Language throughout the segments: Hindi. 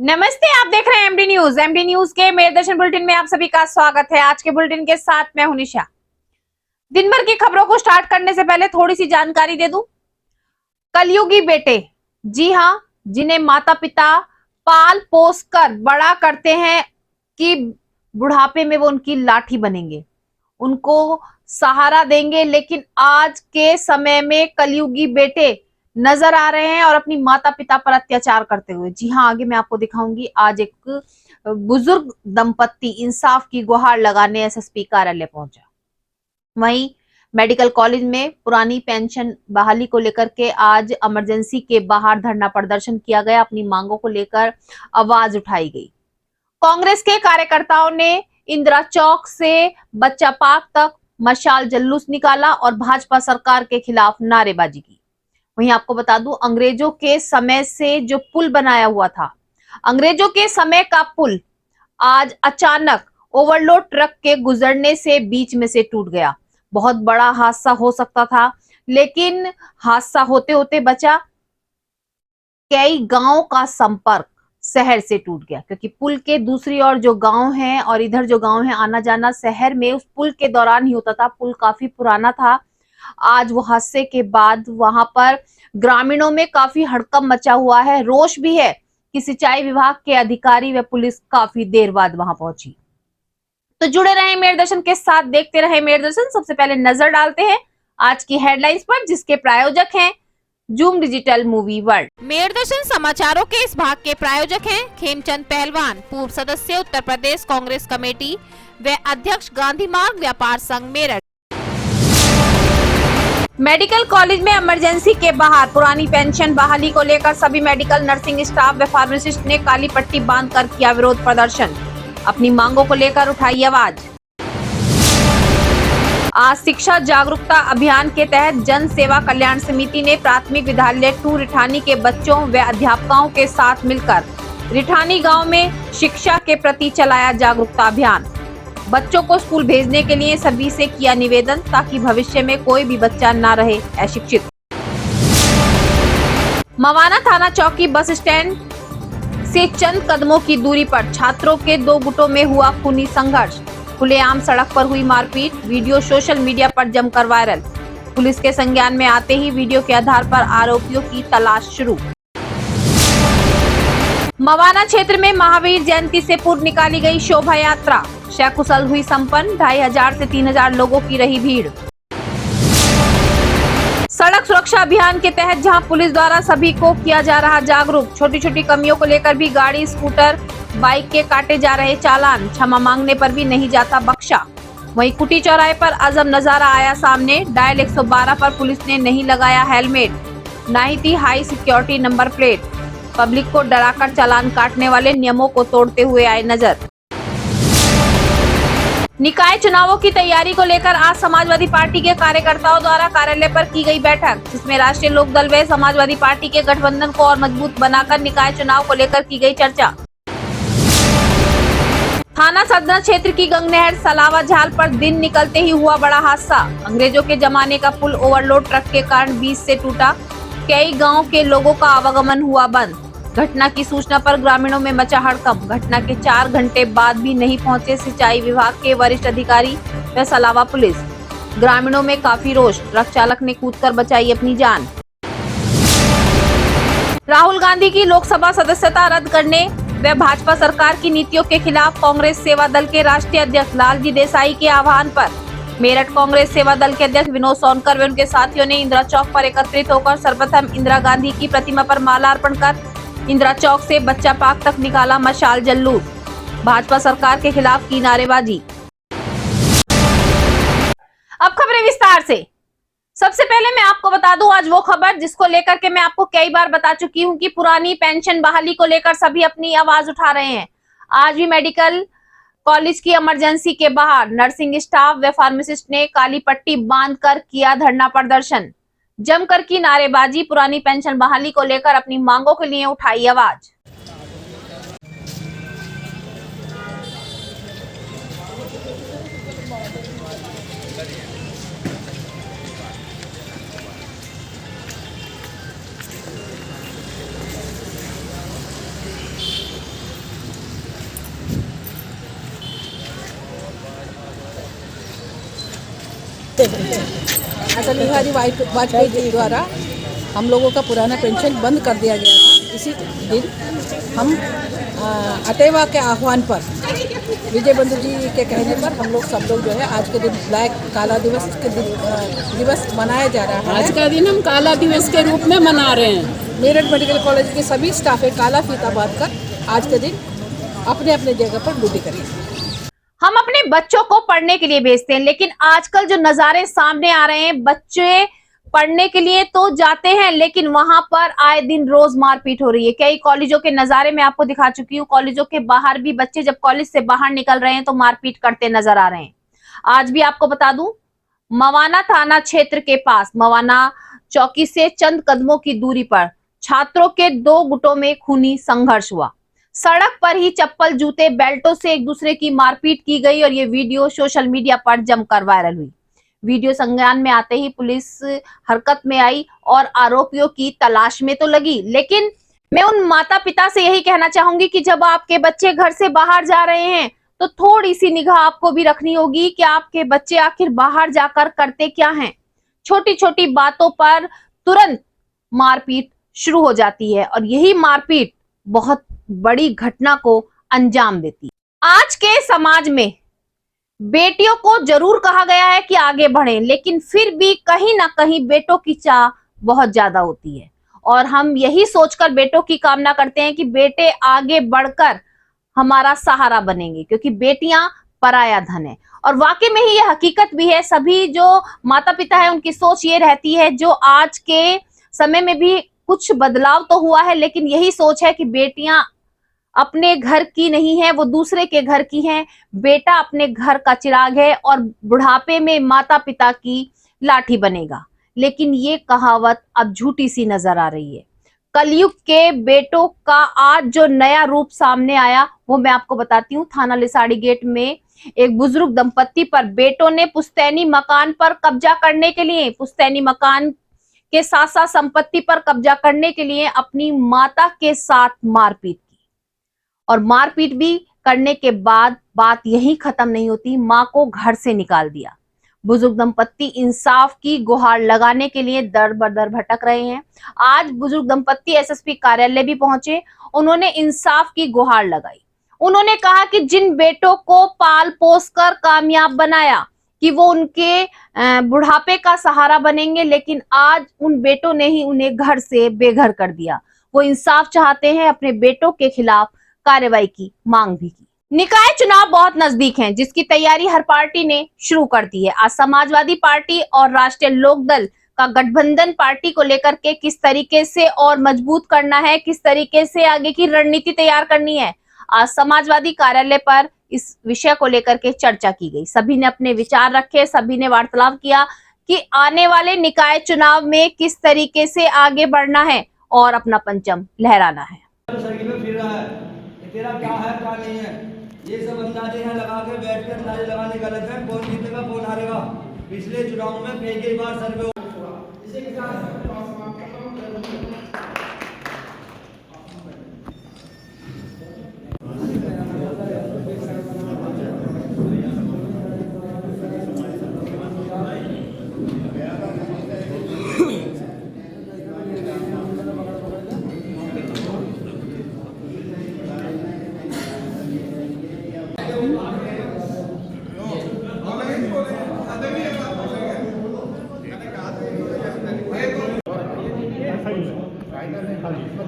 नमस्ते, आप देख रहे हैं एमडी न्यूज। एमडी न्यूज के मेरे दर्शन बुलेटिन में आप सभी का स्वागत है। आज के बुलेटिन के साथ मैं हूं निशा। दिन भर की खबरों को स्टार्ट करने से पहले थोड़ी सी जानकारी दे दूं। कलयुगी बेटे, जी हां, जिन्हें माता पिता पाल पोस कर बड़ा करते हैं कि बुढ़ापे में वो उनकी लाठी बनेंगे, उनको सहारा देंगे, लेकिन आज के समय में कलयुगी बेटे नजर आ रहे हैं और अपनी माता पिता पर अत्याचार करते हुए। जी हाँ, आगे मैं आपको दिखाऊंगी। आज एक बुजुर्ग दंपत्ति इंसाफ की गुहार लगाने एसएसपी कार्यालय पहुंचा। वहीं मेडिकल कॉलेज में पुरानी पेंशन बहाली को लेकर के आज इमरजेंसी के बाहर धरना प्रदर्शन किया गया। अपनी मांगों को लेकर आवाज उठाई गई। कांग्रेस के कार्यकर्ताओं ने इंदिरा चौक से बच्चा पार्क तक मशाल जुलूस निकाला और भाजपा सरकार के खिलाफ नारेबाजी की। वहीं आपको बता दूं, अंग्रेजों के समय से जो पुल बनाया हुआ था, अंग्रेजों के समय का पुल आज अचानक ओवरलोड ट्रक के गुजरने से बीच में से टूट गया। बहुत बड़ा हादसा हो सकता था, लेकिन हादसा होते होते बचा। कई गांवों का संपर्क शहर से टूट गया, क्योंकि पुल के दूसरी ओर जो गांव हैं और इधर जो गांव है, आना जाना शहर में उस पुल के दौरान ही होता था। पुल काफी पुराना था। आज वो हादसे के बाद वहां पर ग्रामीणों में काफी हड़कंप मचा हुआ है। रोष भी है कि सिंचाई विभाग के अधिकारी व पुलिस काफी देर बाद वहां पहुंची। तो जुड़े रहे मेरे दर्शन के साथ, देखते रहे मेरे दर्शन। सबसे पहले नजर डालते हैं आज की हेडलाइंस पर, जिसके प्रायोजक हैं जूम डिजिटल मूवी वर्ल्ड। मेरे दर्शन समाचारों के इस भाग के प्रायोजक हैं खेमचंद पहलवान, पूर्व सदस्य उत्तर प्रदेश कांग्रेस कमेटी व अध्यक्ष गांधी मार्ग व्यापार संघ मेरठ। मेडिकल कॉलेज में इमरजेंसी के बाहर पुरानी पेंशन बहाली को लेकर सभी मेडिकल नर्सिंग स्टाफ व फार्मासिस्ट ने काली पट्टी बांधकर किया विरोध प्रदर्शन। अपनी मांगों को लेकर उठाई आवाज। आज शिक्षा जागरूकता अभियान के तहत जन सेवा कल्याण समिति ने प्राथमिक विद्यालय 2 रिठानी के बच्चों व अध्यापकों के साथ मिलकर रिठानी गांव में शिक्षा के प्रति चलाया जागरूकता अभियान। बच्चों को स्कूल भेजने के लिए सभी से किया निवेदन, ताकि भविष्य में कोई भी बच्चा ना रहे अशिक्षित। मवाना थाना चौकी बस स्टैंड से चंद कदमों की दूरी पर छात्रों के 2 गुटों में हुआ खूनी संघर्ष। खुलेआम सड़क पर हुई मारपीट, वीडियो सोशल मीडिया पर जमकर वायरल। पुलिस के संज्ञान में आते ही वीडियो के आधार पर आरोपियों की तलाश शुरू। मवाना क्षेत्र में महावीर जयंती से पूर्व निकाली गई शोभा यात्रा सकुशल हुई संपन्न। 2500 से 3000 लोगों की रही भीड़। सड़क सुरक्षा अभियान के तहत जहां पुलिस द्वारा सभी को किया जा रहा जागरूक, छोटी छोटी कमियों को लेकर भी गाड़ी स्कूटर बाइक के काटे जा रहे चालान, क्षमा मांगने पर भी नहीं जाता बख्शा। वहीं कुटी चौराहे पर अजब नजारा आया सामने। डायल 112 पर पुलिस ने नहीं लगाया हेलमेट, न ही थी high security number plate. Public को डराकर चालान काटने वाले नियमों को तोड़ते हुए आए नजर। निकाय चुनावों की तैयारी को लेकर आज समाजवादी पार्टी के कार्यकर्ताओं द्वारा कार्यालय पर की गई बैठक, जिसमें राष्ट्रीय लोकदल व समाजवादी पार्टी के गठबंधन को और मजबूत बनाकर निकाय चुनाव को लेकर की गई चर्चा। थाना सदना क्षेत्र की गंगनहर सलावा झाल पर दिन निकलते ही हुआ बड़ा हादसा। अंग्रेजों के जमाने का पुल ओवरलोड ट्रक के कारण बीच से टूटा। कई गाँव के लोगों का आवागमन हुआ बंद। घटना की सूचना पर ग्रामीणों में मचा हड़कंप। घटना के 4 घंटे बाद भी नहीं पहुंचे सिंचाई विभाग के वरिष्ठ अधिकारी व सलावा पुलिस। ग्रामीणों में काफी रोष। ट्रक चालक ने कूदकर बचाई अपनी जान। राहुल गांधी की लोकसभा सदस्यता रद्द करने व भाजपा सरकार की नीतियों के खिलाफ कांग्रेस सेवा दल के राष्ट्रीय अध्यक्ष लालजी देसाई के आह्वान पर मेरठ कांग्रेस सेवा दल के अध्यक्ष विनोद सोनकर व उनके साथियों ने इंदिरा चौक पर एकत्रित होकर सर्वप्रथम इंदिरा गांधी की प्रतिमा पर माल्यार्पण कर इंदिरा चौक से बच्चा पार्क तक निकाला मशाल जुलूस। भाजपा सरकार के खिलाफ की नारेबाजी। अब खबरें विस्तार से। सबसे पहले मैं आपको बता दूं आज वो खबर जिसको लेकर के मैं आपको कई बार बता चुकी हूं कि पुरानी पेंशन बहाली को लेकर सभी अपनी आवाज उठा रहे हैं। आज भी मेडिकल कॉलेज की इमरजेंसी के बाहर नर्सिंग स्टाफ व फार्मासिस्ट ने काली पट्टी बांधकर किया धरना प्रदर्शन, जमकर की नारेबाजी। पुरानी पेंशन बहाली को लेकर अपनी मांगों के लिए उठाई आवाज। अटल बिहारी वाजपेयी जी द्वारा हम लोगों का पुराना पेंशन बंद कर दिया गया था। इसी दिन हम अटेवा के आह्वान पर विजय बंधु जी के कहने पर हम लोग सब लोग जो है आज के दिन ब्लैक काला दिवस के दिवस मनाया जा रहा है। आज का दिन हम काला दिवस के रूप में मना रहे हैं। मेरठ मेडिकल कॉलेज के सभी स्टाफ काला फीता बांध कर आज के दिन अपने अपने जगह पर ड्यूटी करेंगे। हम अपने बच्चों को पढ़ने के लिए भेजते हैं, लेकिन आजकल जो नजारे सामने आ रहे हैं, बच्चे पढ़ने के लिए तो जाते हैं लेकिन वहां पर आए दिन रोज मारपीट हो रही है। कई कॉलेजों के नजारे मैं आपको दिखा चुकी हूँ। कॉलेजों के बाहर भी बच्चे जब कॉलेज से बाहर निकल रहे हैं तो मारपीट करते नजर आ रहे हैं। आज भी आपको बता दूं, मवाना थाना क्षेत्र के पास मवाना चौकी से चंद कदमों की दूरी पर छात्रों के दो गुटों में खूनी संघर्ष हुआ। सड़क पर ही चप्पल, जूते, बेल्टों से एक दूसरे की मारपीट की गई और ये वीडियो सोशल मीडिया पर जमकर वायरल हुई। वीडियो संज्ञान में आते ही पुलिस हरकत में आई और आरोपियों की तलाश में तो लगी। लेकिन मैं उन माता पिता से यही कहना चाहूंगी कि जब आपके बच्चे घर से बाहर जा रहे हैं तो थोड़ी सी निगाह आपको भी रखनी होगी कि आपके बच्चे आखिर बाहर जाकर करते क्या हैं। छोटी छोटी बातों पर तुरंत मारपीट शुरू हो जाती है और यही मारपीट बहुत बड़ी घटना को अंजाम देती है। आज के समाज में बेटियों को जरूर कहा गया है कि आगे बढ़ें, लेकिन फिर भी कहीं ना कहीं बेटों की चाह बहुत ज्यादा होती है और हम यही सोचकर बेटों की कामना करते हैं कि बेटे आगे बढ़कर हमारा सहारा बनेंगे, क्योंकि बेटियां पराया धन है। और वाकई में ही ये हकीकत भी है। सभी जो माता पिता है उनकी सोच ये रहती है, जो आज के समय में भी कुछ बदलाव तो हुआ है, लेकिन यही सोच है कि बेटियां अपने घर की नहीं है, वो दूसरे के घर की हैं। बेटा अपने घर का चिराग है और बुढ़ापे में माता पिता की लाठी बनेगा। लेकिन ये कहावत अब झूठी सी नजर आ रही है। कलयुग के बेटों का आज जो नया रूप सामने आया वो मैं आपको बताती हूँ। थाना लिसाड़ी गेट में एक बुजुर्ग दंपत्ति पर बेटों ने पुश्तैनी मकान पर कब्जा करने के लिए, पुश्तैनी मकान के साथ साथ संपत्ति पर कब्जा करने के लिए अपनी माता के साथ मारपीट की। और मारपीट भी करने के बाद बात यही खत्म नहीं होती, मां को घर से निकाल दिया। बुजुर्ग दंपत्ति इंसाफ की गुहार लगाने के लिए दर बदर भटक रहे हैं। आज बुजुर्ग दंपत्ति एसएसपी कार्यालय भी पहुंचे। उन्होंने इंसाफ की गुहार लगाई। उन्होंने कहा कि जिन बेटों को पाल पोस कर कामयाब बनाया कि वो उनके बुढ़ापे का सहारा बनेंगे, लेकिन आज उन बेटों ने ही उन्हें घर से बेघर कर दिया। वो इंसाफ चाहते हैं, अपने बेटों के खिलाफ कार्रवाई की मांग भी की। निकाय चुनाव बहुत नजदीक हैं, जिसकी तैयारी हर पार्टी ने शुरू कर दी है। आज समाजवादी पार्टी और राष्ट्रीय लोकदल का गठबंधन पार्टी को लेकर के किस तरीके से और मजबूत करना है, किस तरीके से आगे की रणनीति तैयार करनी है, आज समाजवादी कार्यालय पर इस विषय को लेकर के चर्चा की गई। सभी ने अपने विचार रखे, सभी ने वार्तालाप किया कि आने वाले निकाय चुनाव में किस तरीके से आगे बढ़ना है और अपना परचम लहराना है। तेरा क्या है क्या नहीं है, ये सब अंदाजे यहाँ लगा के बैठ के अंदाजे लगाने गलत है। कौन जीतेगा कौन हारेगा, पिछले चुनाव में कई बार सर्वे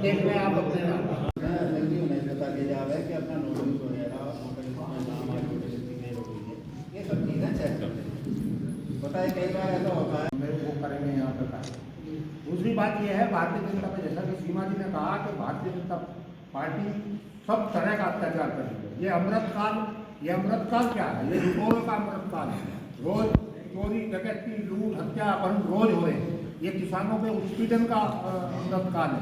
देख रहे हैं आप अपने जल्दी उन्हें बता दिया जा रहा है कि अपना नोटिस वगैरह ये सब चीज़ें चेक करते हैं। पता है कई बार ऐसा होता है मेरे वो करेंगे यहाँ पर। दूसरी बात यह है भारतीय जनता में, जैसा कि सीमा जी ने कहा कि भारतीय जनता पार्टी सब तरह का अत्याचार कर रही है। ये अमृतकाल क्या है, ये रुपयों का अमृतकाल है। रोज चोरी डकैती लूट हत्या अपहरण रोज हो रहे हैं। ये किसानों पे उत्पीड़न का अमृतकाल है।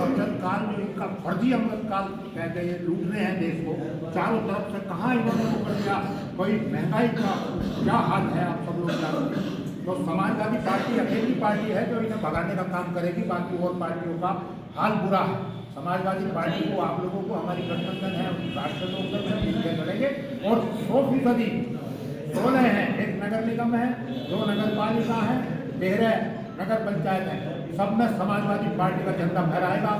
अमृतकाल जो इनका फर्जी अमृतकाल कहते हैं, लूट रहे हैं देश को चारों तरफ से। कहाँ इन्होंने वो कर दिया, कोई महंगाई का क्या हाल है आप सब लोग जानते हैं। तो समाजवादी पार्टी अकेली पार्टी है जो इन्हें भगाने का काम करेगी, बाकी और पार्टियों का हाल बुरा है। समाजवादी पार्टी को आप लोगों को हमारी गठबंधन है राष्ट्रीय लोकदल से मिलकर लड़ेंगे और 100% 16 हैं, एक नगर निगम है, 2 नगर पालिका है, 13 नगर पंचायत है। सब में समाजवादी पार्टी का झंडा फहराएगा।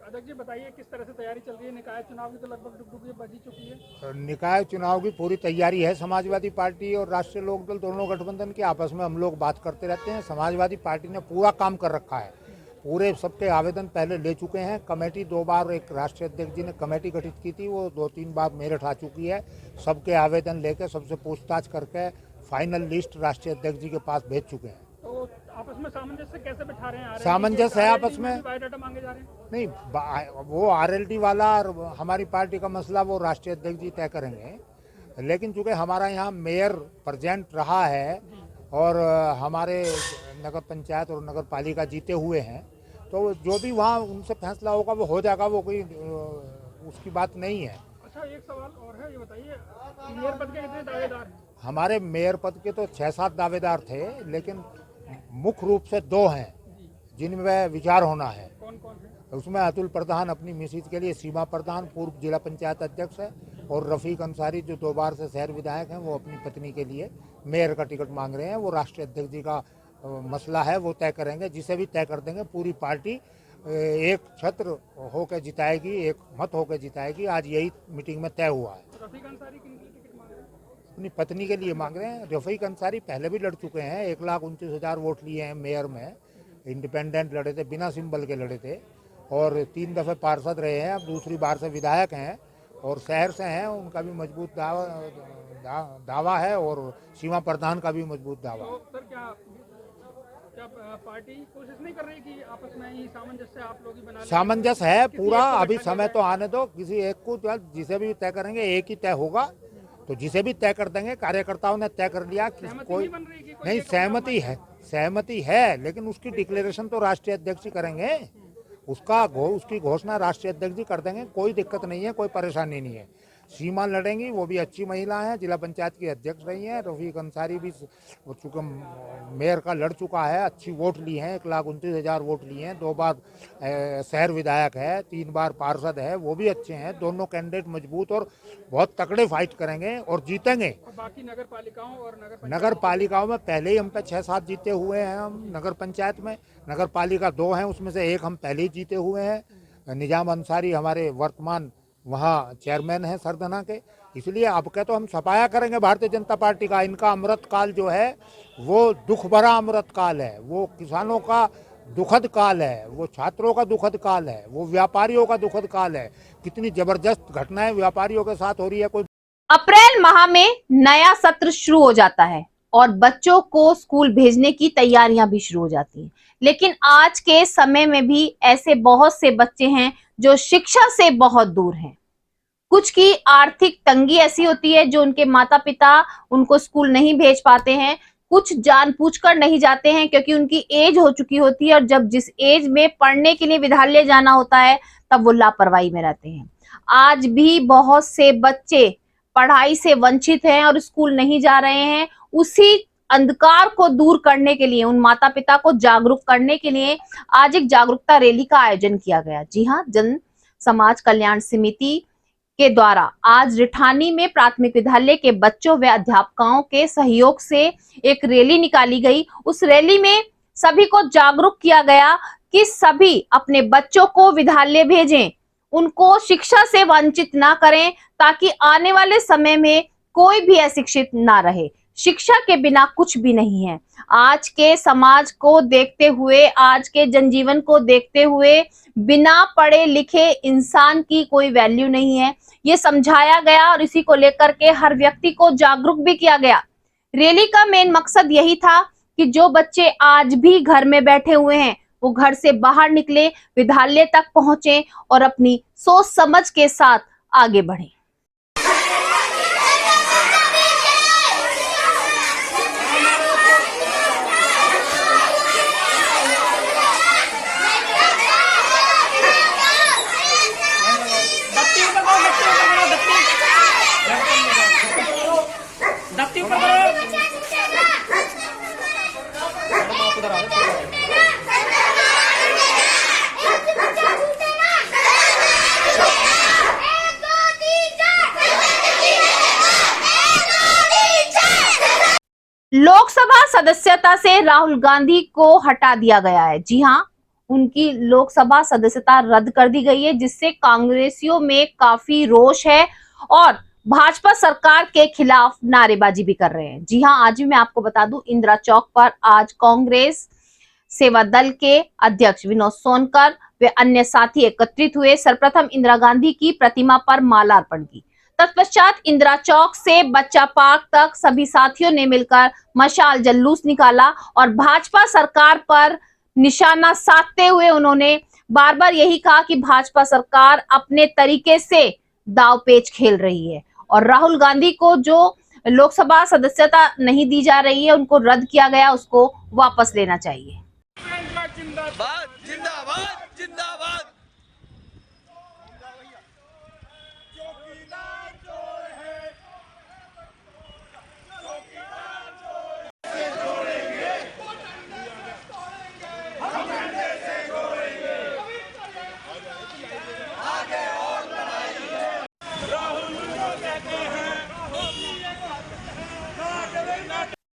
अध्यक्ष जी बताइए किस तरह से तैयारी चल रही है? निकाय चुनाव की तो लगभग डुगडुगी बजी चुकी है। निकाय चुनाव की पूरी तैयारी है। समाजवादी पार्टी और राष्ट्रीय लोकदल दोनों गठबंधन की आपस में हम लोग बात करते रहते हैं। समाजवादी पार्टी ने पूरा काम कर रखा है, पूरे सबके आवेदन पहले ले चुके हैं। कमेटी 2 बार, एक राष्ट्रीय अध्यक्ष जी ने कमेटी गठित की थी, वो 2-3 बार मेरठ आ चुकी है। सबके आवेदन लेकर सबसे पूछताछ करके फाइनल लिस्ट राष्ट्रीय अध्यक्ष जी के पास भेज चुके हैं। तो आपस में सामंजस्य कैसे बिठा रहे हैं? सामंजस्य है आपस में। बायोडाटा मांगे जा रहे हैं? नहीं, वो RLD वाला और हमारी पार्टी का मसला वो राष्ट्रीय अध्यक्ष जी तय करेंगे। लेकिन चूंकि हमारा यहाँ मेयर प्रेजेंट रहा है और हमारे नगर पंचायत और नगर पालिका जीते हुए हैं, तो जो भी वहाँ उनसे फैसला होगा वो हो जाएगा, वो कोई उसकी बात नहीं है। अच्छा, एक सवाल और है, ये बताइए मेयर पद के कितने दावेदार हैं? हमारे मेयर पद के तो 6-7 दावेदार थे, लेकिन मुख्य रूप से 2 हैं जिनमें विचार होना है। कौन कौन है? उसमें अतुल प्रधान अपनी मिसेज के लिए, सीमा प्रधान पूर्व जिला पंचायत अध्यक्ष है, और रफीक अंसारी जो 2 बार से शहर विधायक हैं, वो अपनी पत्नी के लिए मेयर का टिकट मांग रहे हैं। वो राष्ट्रीय अध्यक्ष जी का मसला है, वो तय करेंगे। जिसे भी तय कर देंगे, पूरी पार्टी एक छत्र होकर जिताएगी, एक मत होकर जिताएगी। आज यही मीटिंग में तय हुआ है। रफीक अंसारी किन के लिए टिकट मांग रहे हैं? अपनी पत्नी के लिए मांग रहे हैं। रफीक अंसारी पहले भी लड़ चुके हैं, 1,29,000 वोट लिए हैं मेयर में। इंडिपेंडेंट लड़े थे, बिना सिंबल के लड़े थे, और 3 दफ़े पार्षद रहे हैं। अब दूसरी बार से विधायक हैं और शहर से हैं। उनका भी मजबूत दावा है, और सीमा प्रधान का भी मजबूत दावा है। तो सर क्या पार्टी कोशिश नहीं कर रही कि आपस में ही सामंजस्य आप लोग ही बना लें? सामंजस्य है पूरा। अभी समय तो आने दो, किसी एक को जिसे भी तय करेंगे एक ही तय होगा। तो जिसे भी तय कर देंगे, कार्यकर्ताओं ने तय कर लिया कि कोई नहीं, सहमति है, लेकिन उसकी डिक्लेरेशन तो राष्ट्रीय अध्यक्ष ही करेंगे। उसकी घोषणा राष्ट्रीय अध्यक्ष जी कर देंगे। कोई दिक्कत नहीं है, कोई परेशानी नहीं है। सीमा लड़ेंगी, वो भी अच्छी महिला है, जिला पंचायत की अध्यक्ष रही हैं। रफीक अंसारी भी चूँकि मेयर का लड़ चुका है, अच्छी वोट ली हैं, 1,29,000 वोट लिए हैं। 2 बार शहर विधायक है, 3 बार पार्षद है, वो भी अच्छे हैं। दोनों कैंडिडेट मजबूत और बहुत तकड़े फाइट करेंगे और जीतेंगे। और बाकी नगर पालिकाओं और नगर पालिकाओं में पहले ही हम पे 6-7 जीते हुए हैं। हम नगर पंचायत में, नगर पालिका 2 हैं, उसमें से 1 हम पहले ही जीते हुए हैं। निजाम अंसारी हमारे वर्तमान वहाँ चेयरमैन हैं सरधना के। इसलिए अब के तो हम सफाया करेंगे भारतीय जनता पार्टी का। इनका अमृत काल जो है वो दुख भरा अमृत काल है, वो किसानों का दुखद काल है, वो छात्रों का दुखद काल है, वो व्यापारियों का दुखद काल है। कितनी जबरदस्त घटनाएं व्यापारियों के साथ हो रही है। कोई अप्रैल माह में नया सत्र शुरू हो जाता है और बच्चों को स्कूल भेजने की तैयारियां भी शुरू हो जाती हैं। लेकिन आज के समय में भी ऐसे बहुत से बच्चे हैं जो शिक्षा से बहुत दूर हैं। कुछ की आर्थिक तंगी ऐसी होती है जो उनके माता पिता उनको स्कूल नहीं भेज पाते हैं। कुछ जानबूझकर नहीं जाते हैं क्योंकि उनकी एज हो चुकी होती है, और जब जिस एज में पढ़ने के लिए विद्यालय जाना होता है तब वो लापरवाही में रहते हैं। आज भी बहुत से बच्चे पढ़ाई से वंचित हैं और स्कूल नहीं जा रहे हैं। उसी अंधकार को दूर करने के लिए, उन माता पिता को जागरूक करने के लिए आज एक जागरूकता रैली का आयोजन किया गया। जी हाँ, जन समाज कल्याण समिति के द्वारा आज रिठानी में प्राथमिक विद्यालय के बच्चों व अध्यापकों के सहयोग से एक रैली निकाली गई। उस रैली में सभी को जागरूक किया गया कि सभी अपने बच्चों को विद्यालय भेजें, उनको शिक्षा से वंचित ना करें, ताकि आने वाले समय में कोई भी अशिक्षित ना रहे। शिक्षा के बिना कुछ भी नहीं है। आज के समाज को देखते हुए, आज के जनजीवन को देखते हुए बिना पढ़े लिखे इंसान की कोई वैल्यू नहीं है। ये समझाया गया और इसी को लेकर के हर व्यक्ति को जागरूक भी किया गया। रैली का मेन मकसद यही था कि जो बच्चे आज भी घर में बैठे हुए हैं वो घर से बाहर निकले, विद्यालय तक पहुंचे और अपनी सोच समझ के साथ आगे बढ़े। सदस्यता से राहुल गांधी को हटा दिया गया है। जी हां, उनकी लोकसभा सदस्यता रद्द कर दी गई है, जिससे कांग्रेसियों में काफी रोष है और भाजपा सरकार के खिलाफ नारेबाजी भी कर रहे हैं। जी हां, आज भी मैं आपको बता दूं, इंदिरा चौक पर आज कांग्रेस सेवा दल के अध्यक्ष विनोद सोनकर वे अन्य साथी एकत्रित हुए। सर्वप्रथम इंदिरा गांधी की प्रतिमा पर मालार्पण की। तत्पश्चात इंदिरा चौक से बच्चा पार्क तक सभी साथियों ने मिलकर मशाल जुलूस निकाला और भाजपा सरकार पर निशाना साधते हुए उन्होंने बार बार यही कहा कि भाजपा सरकार अपने तरीके से दांवपेच खेल रही है और राहुल गांधी को जो लोकसभा सदस्यता नहीं दी जा रही है, उनको रद्द किया गया, उसको वापस लेना चाहिए। जिंदाबाद जिंदाबाद जिंदाबाद।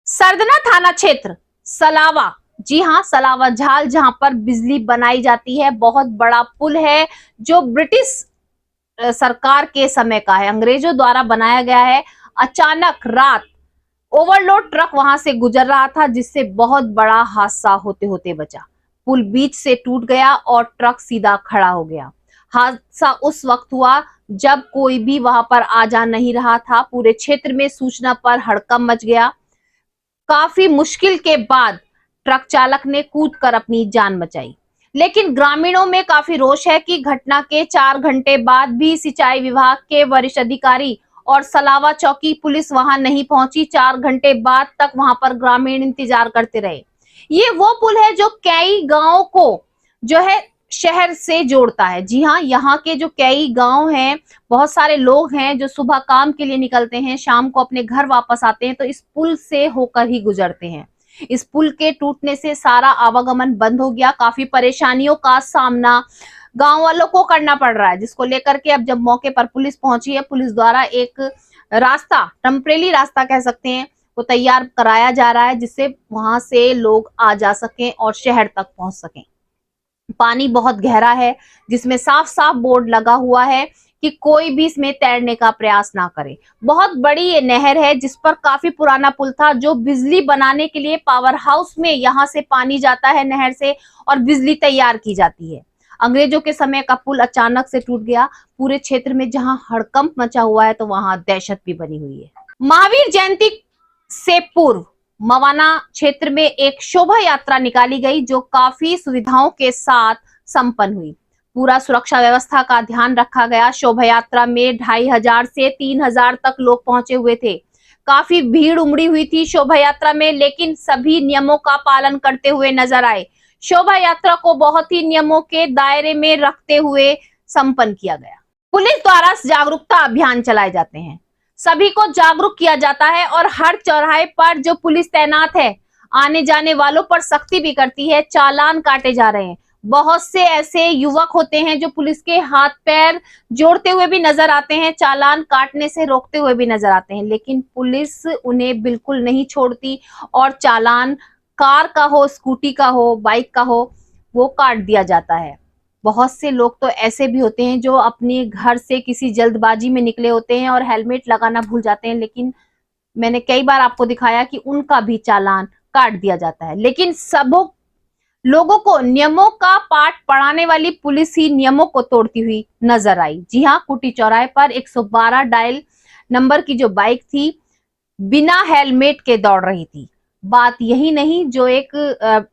सरदना थाना क्षेत्र सलावा, जी हां, सलावा झाल, जहां पर बिजली बनाई जाती है, बहुत बड़ा पुल है जो ब्रिटिश सरकार के समय का है, अंग्रेजों द्वारा बनाया गया है। अचानक रात ओवरलोड ट्रक वहां से गुजर रहा था, जिससे बहुत बड़ा हादसा होते होते बचा। पुल बीच से टूट गया और ट्रक सीधा खड़ा हो गया। हादसा उस वक्त हुआ जब कोई भी वहां पर आ जा नहीं रहा था। पूरे क्षेत्र में सूचना पर हड़कंप मच गया। काफी मुश्किल के बाद ट्रक चालक ने कूदकर अपनी जान बचाई, लेकिन ग्रामीणों में काफी रोष है कि घटना के 4 घंटे बाद भी सिंचाई विभाग के वरिष्ठ अधिकारी और सलावा चौकी पुलिस वहां नहीं पहुंची। 4 घंटे बाद तक वहां पर ग्रामीण इंतजार करते रहे। ये वो पुल है जो कई गांवों को जो है शहर से जोड़ता है। जी हाँ, यहाँ के जो कई गांव हैं, बहुत सारे लोग हैं जो सुबह काम के लिए निकलते हैं, शाम को अपने घर वापस आते हैं, तो इस पुल से होकर ही गुजरते हैं। इस पुल के टूटने से सारा आवागमन बंद हो गया। काफी परेशानियों का सामना गांव वालों को करना पड़ रहा है, जिसको लेकर के अब जब मौके पर पुलिस पहुंची है, पुलिस द्वारा एक रास्ता, टेम्परेरी रास्ता कह सकते हैं, वो तैयार कराया जा रहा है, जिससे वहां से लोग आ जा सकें और शहर तक पहुंच सकें। पानी बहुत गहरा है, जिसमें साफ साफ बोर्ड लगा हुआ है कि कोई भी इसमें तैरने का प्रयास ना करे। बहुत बड़ी ये नहर है, जिस पर काफी पुराना पुल था, जो बिजली बनाने के लिए पावर हाउस में यहाँ से पानी जाता है नहर से और बिजली तैयार की जाती है। अंग्रेजों के समय का पुल अचानक से टूट गया। पूरे क्षेत्र में जहां हड़कंप मचा हुआ है, तो वहां दहशत भी बनी हुई है। महावीर जयंती से पूर्व मवाना क्षेत्र में एक शोभा यात्रा निकाली गई, जो काफी सुविधाओं के साथ संपन्न हुई। पूरा सुरक्षा व्यवस्था का ध्यान रखा गया। शोभा यात्रा में 2500 से 3000 तक लोग पहुंचे हुए थे। काफी भीड़ उमड़ी हुई थी शोभा यात्रा में, लेकिन सभी नियमों का पालन करते हुए नजर आए। शोभा यात्रा को बहुत ही नियमों के दायरे में रखते हुए संपन्न किया गया। पुलिस द्वारा जागरूकता अभियान चलाए जाते हैं, सभी को जागरूक किया जाता है और हर चौराहे पर जो पुलिस तैनात है, आने जाने वालों पर सख्ती भी करती है। चालान काटे जा रहे हैं। बहुत से ऐसे युवक होते हैं जो पुलिस के हाथ पैर जोड़ते हुए भी नजर आते हैं, चालान काटने से रोकते हुए भी नजर आते हैं, लेकिन पुलिस उन्हें बिल्कुल नहीं छोड़ती और चालान कार का हो, स्कूटी का हो, बाइक का हो, वो काट दिया जाता है। बहुत से लोग तो ऐसे भी होते हैं जो अपने घर से किसी जल्दबाजी में निकले होते हैं और हेलमेट लगाना भूल जाते हैं, लेकिन मैंने कई बार आपको दिखाया कि उनका भी चालान काट दिया जाता है। लेकिन सब लोगों को नियमों का पाठ पढ़ाने वाली पुलिस ही नियमों को तोड़ती हुई नजर आई। जी हाँ, कुटी चौराहे पर 112 डायल नंबर की जो बाइक थी, बिना हेलमेट के दौड़ रही थी। बात यही नहीं, जो एक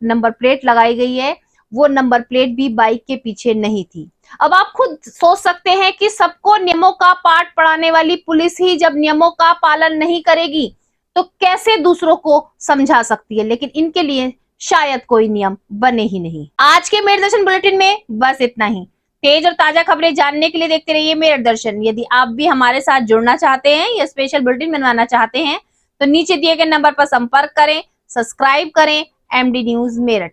नंबर प्लेट लगाई गई है, वो नंबर प्लेट भी बाइक के पीछे नहीं थी। अब आप खुद सोच सकते हैं कि सबको नियमों का पाठ पढ़ाने वाली पुलिस ही जब नियमों का पालन नहीं करेगी, तो कैसे दूसरों को समझा सकती है। लेकिन इनके लिए शायद कोई नियम बने ही नहीं। आज के मेरे दर्शन बुलेटिन में बस इतना ही। तेज और ताजा खबरें जानने के लिए देखते रहिए मेरे दर्शन। यदि आप भी हमारे साथ जुड़ना चाहते हैं या स्पेशल बुलेटिन बनवाना चाहते हैं, तो नीचे दिए गए नंबर पर संपर्क करें, सब्सक्राइब करें। MD news Meerut.